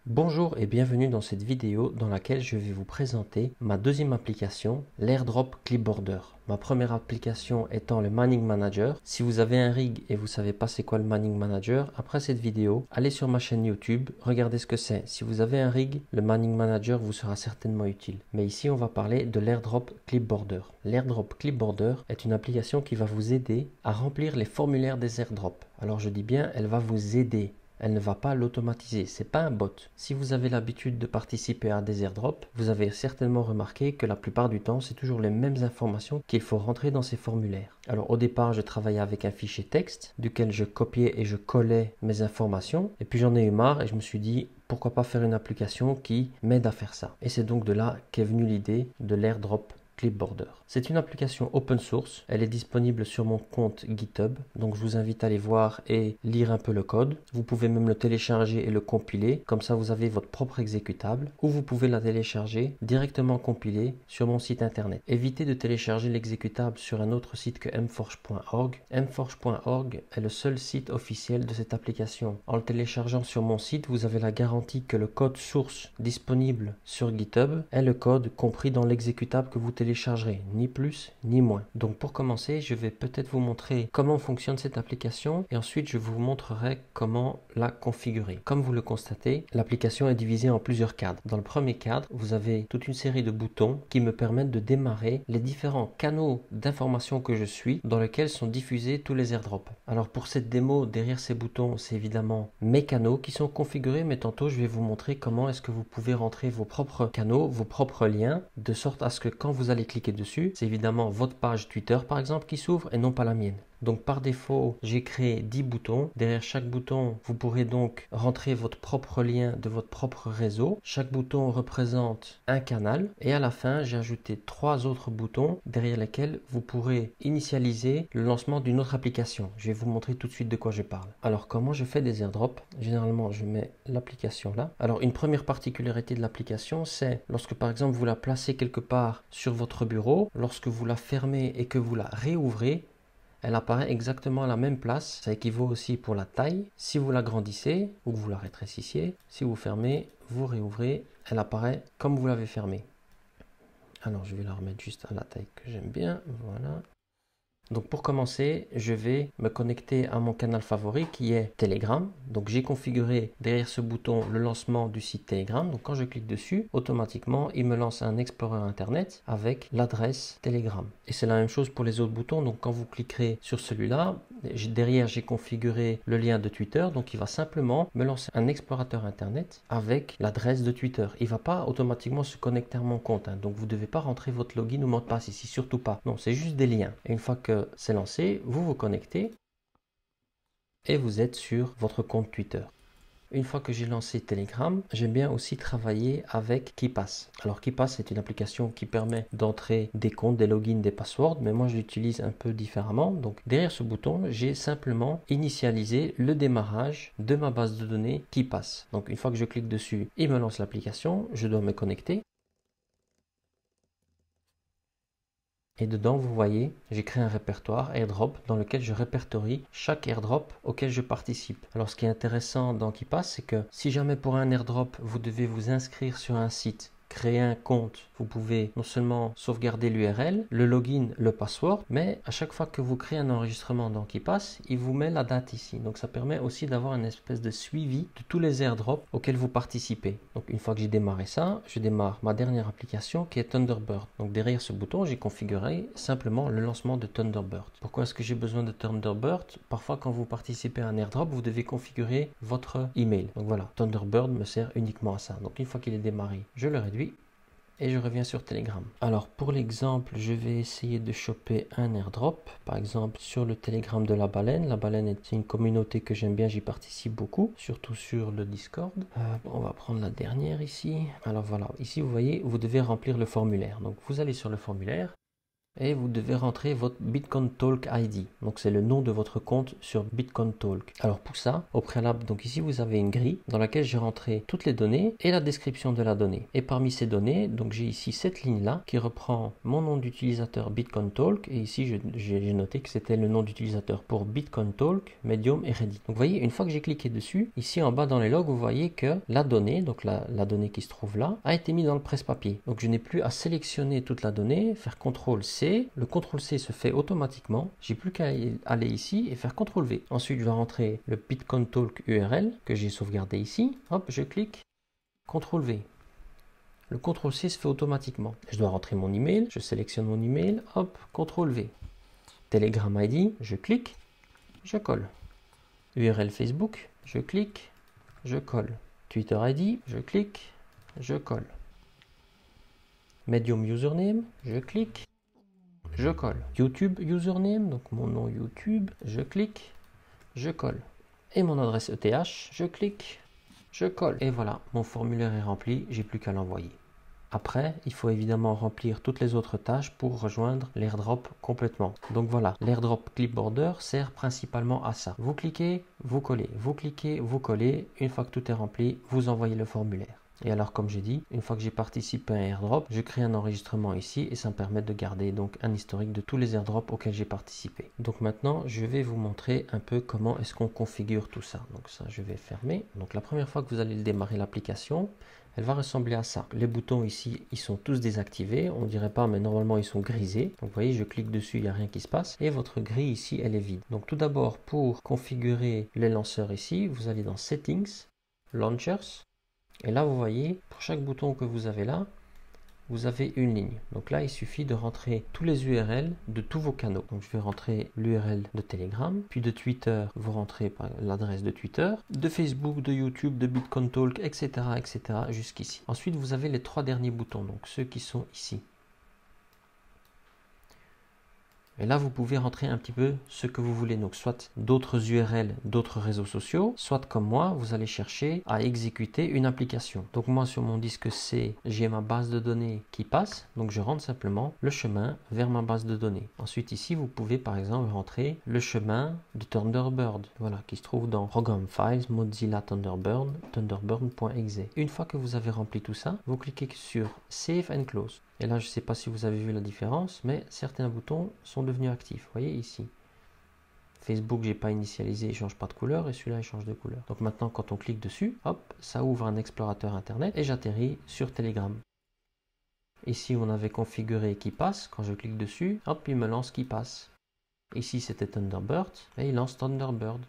Bonjour et bienvenue dans cette vidéo dans laquelle je vais vous présenter ma deuxième application, l'AirDrop Clipboarder. Ma première application étant le Manning Manager. Si vous avez un rig et vous savez pas c'est quoi le Manning Manager, après cette vidéo, allez sur ma chaîne YouTube, regardez ce que c'est. Si vous avez un rig, le Manning Manager vous sera certainement utile. Mais ici, on va parler de l'AirDrop Clipboarder. L'AirDrop Clipboarder est une application qui va vous aider à remplir les formulaires des airdrops. Alors je dis bien, elle va vous aider. Elle ne va pas l'automatiser, c'est pas un bot. Si vous avez l'habitude de participer à des airdrops, vous avez certainement remarqué que la plupart du temps, c'est toujours les mêmes informations qu'il faut rentrer dans ces formulaires. Alors au départ, je travaillais avec un fichier texte, duquel je copiais et je collais mes informations, et puis j'en ai eu marre et je me suis dit, pourquoi pas faire une application qui m'aide à faire ça. Et c'est donc de là qu'est venue l'idée de l'AirDrop Clipboarder. C'est une application open source, elle est disponible sur mon compte GitHub, donc je vous invite à aller voir et lire un peu le code. Vous pouvez même le télécharger et le compiler, comme ça vous avez votre propre exécutable, ou vous pouvez la télécharger directement compilée sur mon site internet. Évitez de télécharger l'exécutable sur un autre site que mforge.org. mforge.org est le seul site officiel de cette application. En le téléchargeant sur mon site, vous avez la garantie que le code source disponible sur GitHub est le code compris dans l'exécutable que vous téléchargerez, ni plus ni moins. Donc pour commencer, je vais peut-être vous montrer comment fonctionne cette application et ensuite je vous montrerai comment la configurer. Comme vous le constatez, l'application est divisée en plusieurs cadres. Dans le premier cadre, vous avez toute une série de boutons qui me permettent de démarrer les différents canaux d'information que je suis dans lesquels sont diffusés tous les airdrops. Alors pour cette démo, derrière ces boutons, c'est évidemment mes canaux qui sont configurés, mais tantôt je vais vous montrer comment est-ce que vous pouvez rentrer vos propres canaux, vos propres liens, de sorte à ce que quand vous allez cliquer dessus, c'est évidemment votre page Twitter par exemple qui s'ouvre et non pas la mienne. Donc par défaut, j'ai créé 10 boutons. Derrière chaque bouton, vous pourrez donc rentrer votre propre lien de votre propre réseau. Chaque bouton représente un canal. Et à la fin, j'ai ajouté 3 autres boutons derrière lesquels vous pourrez initialiser le lancement d'une autre application. Je vais vous montrer tout de suite de quoi je parle. Alors comment je fais des airdrops? Généralement, je mets l'application là. Alors une première particularité de l'application, c'est lorsque par exemple vous la placez quelque part sur votre bureau, lorsque vous la fermez et que vous la réouvrez, elle apparaît exactement à la même place. Ça équivaut aussi pour la taille. Si vous l'agrandissez ou que vous la rétrécissiez, si vous fermez, vous réouvrez, elle apparaît comme vous l'avez fermée. Alors je vais la remettre juste à la taille que j'aime bien. Voilà. Donc pour commencer, je vais me connecter à mon canal favori qui est Telegram. Donc j'ai configuré derrière ce bouton le lancement du site Telegram. Donc quand je clique dessus, automatiquement il me lance un Explorer Internet avec l'adresse Telegram. Et c'est la même chose pour les autres boutons. Donc quand vous cliquerez sur celui-là, derrière j'ai configuré le lien de Twitter. Donc il va simplement me lancer un explorateur Internet avec l'adresse de Twitter. Il ne va pas automatiquement se connecter à mon compte. Donc vous ne devez pas rentrer votre login ou mot de passe ici, surtout pas. Non, c'est juste des liens. Et une fois que c'est lancé, vous vous connectez et vous êtes sur votre compte Twitter. Une fois que j'ai lancé Telegram, j'aime bien aussi travailler avec KeePass. Alors KeePass, c'est une application qui permet d'entrer des comptes, des logins, des passwords, mais moi je l'utilise un peu différemment. Donc derrière ce bouton, j'ai simplement initialisé le démarrage de ma base de données KeePass. Donc une fois que je clique dessus, il me lance l'application, je dois me connecter. Et dedans, vous voyez, j'ai créé un répertoire airdrop dans lequel je répertorie chaque airdrop auquel je participe. Alors ce qui est intéressant dans KeePass, c'est que si jamais pour un airdrop, vous devez vous inscrire sur un site, créer un compte, vous pouvez non seulement sauvegarder l'URL, le login, le password, mais à chaque fois que vous créez un enregistrement dans KeePass, il vous met la date ici. Donc ça permet aussi d'avoir une espèce de suivi de tous les airdrops auxquels vous participez. Donc une fois que j'ai démarré ça, je démarre ma dernière application qui est Thunderbird. Donc derrière ce bouton, j'ai configuré simplement le lancement de Thunderbird. Pourquoi est-ce que j'ai besoin de Thunderbird? Parfois quand vous participez à un airdrop, vous devez configurer votre email. Donc voilà, Thunderbird me sert uniquement à ça. Donc une fois qu'il est démarré, je le réduis. Et je reviens sur Telegram. Alors pour l'exemple, je vais essayer de choper un airdrop. Par exemple sur le Telegram de la baleine. La baleine est une communauté que j'aime bien, j'y participe beaucoup, surtout sur le Discord. On va prendre la dernière ici. Alors voilà, ici vous voyez, vous devez remplir le formulaire. Donc vous allez sur le formulaire. et vous devez rentrer votre Bitcoin Talk ID. Donc c'est le nom de votre compte sur Bitcoin Talk. Alors pour ça, au préalable, donc ici vous avez une grille dans laquelle j'ai rentré toutes les données et la description de la donnée. Et parmi ces données, donc j'ai ici cette ligne-là qui reprend mon nom d'utilisateur Bitcoin Talk, et ici j'ai noté que c'était le nom d'utilisateur pour Bitcoin Talk, Medium et Reddit. Donc vous voyez, une fois que j'ai cliqué dessus, ici en bas dans les logs, vous voyez que la donnée, donc la donnée qui se trouve là, a été mise dans le presse-papier. Donc je n'ai plus à sélectionner toute la donnée, faire CTRL-C. Le CTRL-C se fait automatiquement. J'ai plus qu'à aller ici et faire CTRL-V. Ensuite, je vais rentrer le Bitcoin Talk URL que j'ai sauvegardé ici. Hop, je clique, CTRL-V. Le CTRL-C se fait automatiquement. Je dois rentrer mon email. Je sélectionne mon email. Hop, CTRL-V. Telegram ID, je clique, je colle. URL Facebook, je clique, je colle. Twitter ID, je clique, je colle. Medium username, je clique, je colle. YouTube username, donc mon nom YouTube, je clique, je colle. Et mon adresse ETH, je clique, je colle. Et voilà, mon formulaire est rempli, j'ai plus qu'à l'envoyer. Après, il faut évidemment remplir toutes les autres tâches pour rejoindre l'airdrop complètement. Donc voilà, l'airdrop Clipboarder sert principalement à ça. Vous cliquez, vous collez, vous cliquez, vous collez. Une fois que tout est rempli, vous envoyez le formulaire. Et alors, comme j'ai dit, une fois que j'ai participé à un airdrop, je crée un enregistrement ici et ça me permet de garder donc un historique de tous les airdrops auxquels j'ai participé. Donc maintenant, je vais vous montrer un peu comment est-ce qu'on configure tout ça. Donc ça, je vais fermer. Donc la première fois que vous allez démarrer l'application, elle va ressembler à ça. Les boutons ici, ils sont tous désactivés. On dirait pas, mais normalement, ils sont grisés. Donc vous voyez, je clique dessus, il n'y a rien qui se passe. Et votre grille ici, elle est vide. Donc tout d'abord, pour configurer les lanceurs ici, vous allez dans Settings, Launchers. Et là, vous voyez, pour chaque bouton que vous avez là, vous avez une ligne. Donc là, il suffit de rentrer tous les URL de tous vos canaux. Donc je vais rentrer l'URL de Telegram, puis de Twitter, vous rentrez l'adresse de Twitter, de Facebook, de YouTube, de Bitcoin Talk, etc., etc., jusqu'ici. Ensuite, vous avez les trois derniers boutons, donc ceux qui sont ici. Et là, vous pouvez rentrer un petit peu ce que vous voulez. Donc, soit d'autres URL, d'autres réseaux sociaux, soit comme moi, vous allez chercher à exécuter une application. Donc, moi, sur mon disque C, j'ai ma base de données qui passe. Donc, je rentre simplement le chemin vers ma base de données. Ensuite, ici, vous pouvez, par exemple, rentrer le chemin de Thunderbird. Voilà, qui se trouve dans Program Files, Mozilla Thunderbird, thunderbird.exe. Une fois que vous avez rempli tout ça, vous cliquez sur Save and Close. Et là, je ne sais pas si vous avez vu la différence, mais certains boutons sont devenus actifs. Vous voyez ici. Facebook, je n'ai pas initialisé, il ne change pas de couleur, et celui-là, il change de couleur. Donc maintenant, quand on clique dessus, hop, ça ouvre un explorateur Internet, et j'atterris sur Telegram. Ici, on avait configuré qui passe. Quand je clique dessus, hop, il me lance qui passe. Ici, c'était Thunderbird, et il lance Thunderbird.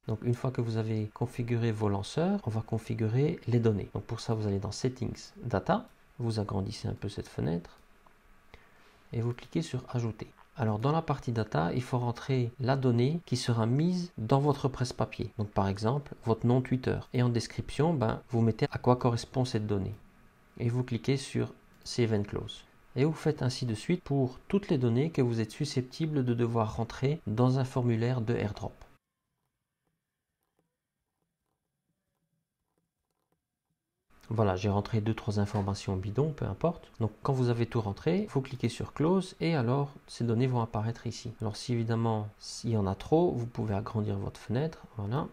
Donc une fois que vous avez configuré vos lanceurs, on va configurer les données. Donc pour ça, vous allez dans Settings, Data. Vous agrandissez un peu cette fenêtre et vous cliquez sur Ajouter. Alors dans la partie data, il faut rentrer la donnée qui sera mise dans votre presse-papier. Donc par exemple, votre nom Twitter. Et en description, vous mettez à quoi correspond cette donnée. Et vous cliquez sur Save and Close. Et vous faites ainsi de suite pour toutes les données que vous êtes susceptibles de devoir rentrer dans un formulaire de airdrop. Voilà, j'ai rentré 2-3 informations bidons, peu importe. Donc quand vous avez tout rentré, vous cliquez sur Close et alors ces données vont apparaître ici. Alors si évidemment s'il y en a trop, vous pouvez agrandir votre fenêtre, voilà.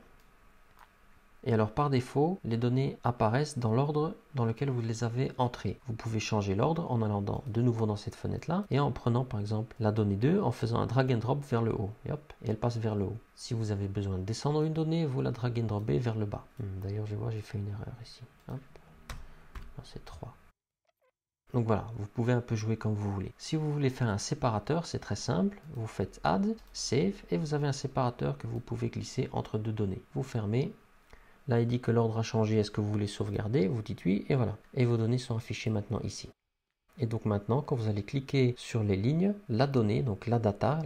Et alors par défaut, les données apparaissent dans l'ordre dans lequel vous les avez entrées. Vous pouvez changer l'ordre en allant de nouveau dans cette fenêtre-là et en prenant par exemple la donnée 2 en faisant un drag and drop vers le haut. Et hop, et elle passe vers le haut. Si vous avez besoin de descendre une donnée, vous la drag and dropez vers le bas. D'ailleurs, je vois, j'ai fait une erreur ici. Hop. C'est 3. Donc voilà, vous pouvez un peu jouer comme vous voulez. Si vous voulez faire un séparateur, c'est très simple. Vous faites Add, Save et vous avez un séparateur que vous pouvez glisser entre deux données. Vous fermez. Là, il dit que l'ordre a changé. Est-ce que vous voulez sauvegarder? Vous dites oui et voilà. Et vos données sont affichées maintenant ici. Et donc maintenant, quand vous allez cliquer sur les lignes, la donnée, donc la data,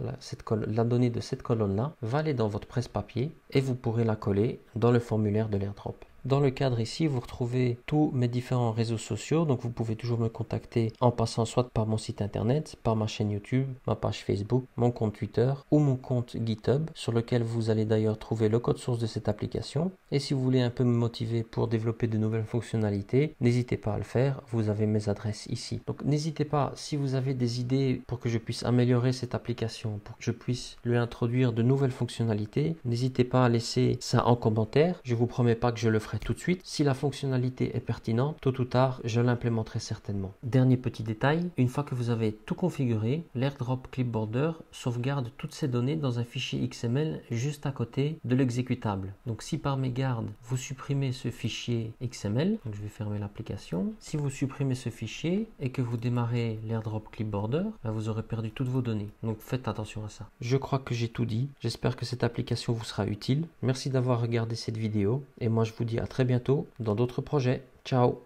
la donnée de cette colonne-là, va aller dans votre presse-papier et vous pourrez la coller dans le formulaire de l'airdrop. Dans le cadre ici, vous retrouvez tous mes différents réseaux sociaux, donc vous pouvez toujours me contacter en passant soit par mon site internet, par ma chaîne YouTube, ma page Facebook, mon compte Twitter ou mon compte GitHub, sur lequel vous allez d'ailleurs trouver le code source de cette application. Et si vous voulez un peu me motiver pour développer de nouvelles fonctionnalités, n'hésitez pas à le faire, vous avez mes adresses ici. Donc n'hésitez pas, si vous avez des idées pour que je puisse améliorer cette application, pour que je puisse lui introduire de nouvelles fonctionnalités, n'hésitez pas à laisser ça en commentaire. Je vous promets pas que je le ferai tout de suite. Si la fonctionnalité est pertinente, tôt ou tard, je l'implémenterai certainement. Dernier petit détail, une fois que vous avez tout configuré, l'AirDrop Clipboarder sauvegarde toutes ces données dans un fichier XML juste à côté de l'exécutable. Donc si par mégarde, vous supprimez ce fichier XML, donc je vais fermer l'application. Si vous supprimez ce fichier et que vous démarrez l'AirDrop Clipboarder, vous aurez perdu toutes vos données. Donc faites attention à ça. Je crois que j'ai tout dit. J'espère que cette application vous sera utile. Merci d'avoir regardé cette vidéo et moi je vous dis à très bientôt dans d'autres projets. Ciao!